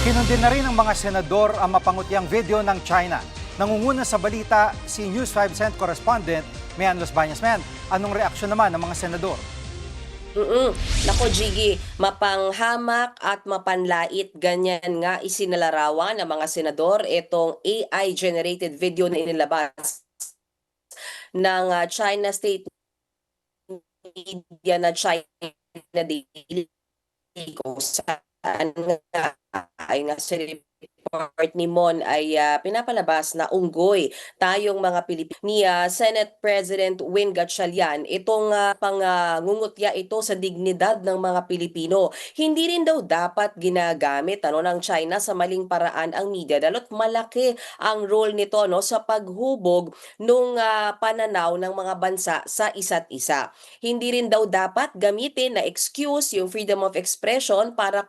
Kinundin na rin ng mga senador ang mapangutyang video ng China. Nangunguna sa balita si News 5 Cent correspondent Mian Los Baños. Man, anong reaksyon naman ng mga senador? Nako, Jiggy, mapanghamak at mapanlait, ganyan nga isinalarawan ng mga senador itong AI-generated video na inilabas ng China State Media na China Daily, kung saan nga ay nasa report ni Mon ay pinapalabas na unggoy tayong mga Pilipino ni Senate President Win Gatchalian. Itong pangungutya ito sa dignidad ng mga Pilipino. Hindi rin daw dapat ginagamit ng China sa maling paraan ang media, dalot malaki ang role nito sa paghubog nung pananaw ng mga bansa sa isa't isa. Hindi rin daw dapat gamitin na excuse yung freedom of expression para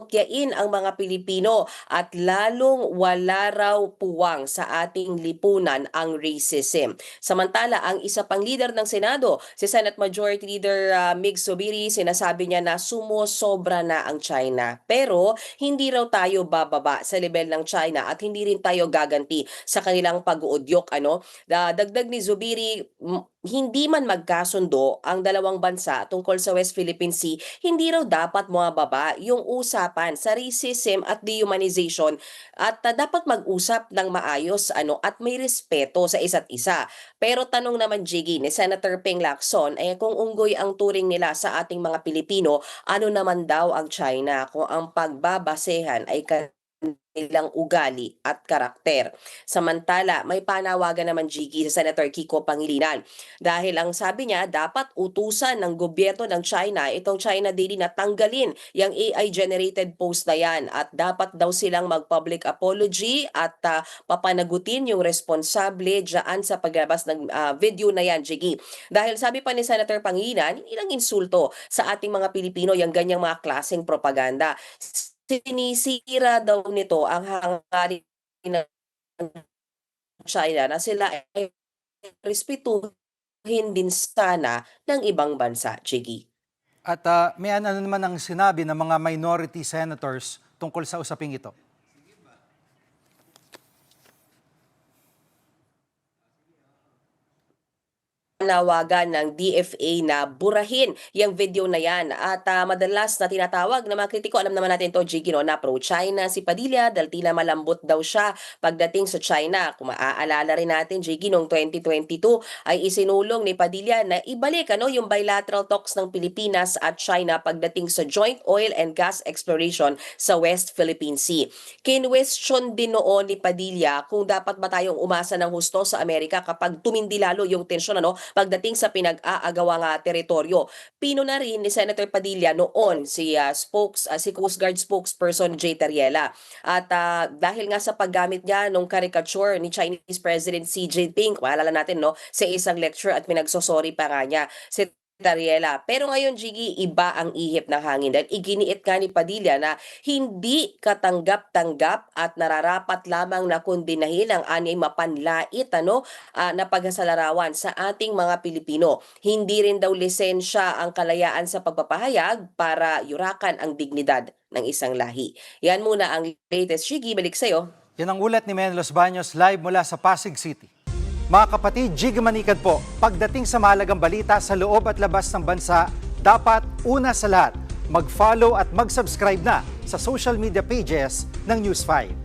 kyain ang mga Pilipino at lalong wala raw puwang sa ating lipunan ang racism. Samantala, ang isa pang leader ng Senado, si Senate Majority Leader Mig Zubiri, sinasabi niya na sumosobra na ang China. Pero hindi raw tayo bababa sa level ng China at hindi rin tayo gaganti sa kanilang pag-uudyok. Dagdag ni Zubiri, hindi man magkasundo ang dalawang bansa tungkol sa West Philippine Sea, hindi raw dapat mababa yung usapan sa racism at dehumanization at dapat mag-usap ng maayos at may respeto sa isa't isa. Pero tanong naman, Jiggy, ni Senator Ping Lacson, kung unggoy ang turing nila sa ating mga Pilipino, ano naman daw ang China kung ang pagbabasehan ay nilang ugali at karakter. Samantala, may panawagan naman, Jiggy, sa Senator Kiko Pangilinan. Dahil ang sabi niya, dapat utusan ng gobyerno ng China itong China Daily na tanggalin yung AI-generated post na yan at dapat daw silang mag-public apology at papanagutin yung responsable dyan sa paglabas ng video na yan, Jiggy. Dahil sabi pa ni Senator Pangilinan, hindi lang insulto sa ating mga Pilipino yung ganyang mga klaseng propaganda. Sinisira daw nito ang hangarin ng China na sila ay respetuhin din sana ng ibang bansa, Jiggy. At may ano naman ang sinabi ng mga minority senators tungkol sa usaping ito? Nawagan ng DFA na burahin yung video na yan at madalas na tinatawag ng mga kritiko, alam naman natin to, Jiggy, na pro-China si Padilla dahil tila malambot daw siya pagdating sa China. Kung maaalala rin natin, Jiggy, noong 2022 ay isinulong ni Padilla na ibalik yung bilateral talks ng Pilipinas at China pagdating sa joint oil and gas exploration sa West Philippine Sea. Kinwestiyon din noon ni Padilla kung dapat ba tayong umasa ng husto sa Amerika kapag tumindi lalo yung tensyon pagdating sa pinag-aagawang teritoryo. Pino na rin ni Senator Padilla noon si Coast Guard spokesperson Jay Tariela. At dahil nga sa paggamit niya nung caricature ni Chinese President Xi Jinping, maalala natin sa isang lecture at pinagsosorry pa nga niya si Tariela. Pero ngayon, Jiggy, iba ang ihip ng hangin dahil iginiit nga ni Padilla na hindi katanggap-tanggap at nararapat lamang na kondinahin ang anyay mapanlait na paghasalarawan sa ating mga Pilipino. Hindi rin daw lisensya ang kalayaan sa pagpapahayag para yurakan ang dignidad ng isang lahi. Yan muna ang latest, Jiggy. Balik sa'yo. Yan ang ulat ni Mian Los Baños live mula sa Pasig City. Mga kapatid, Jiggy Manikad po, pagdating sa mahalagang balita sa loob at labas ng bansa, dapat una sa lahat, mag-follow at mag-subscribe na sa social media pages ng News 5.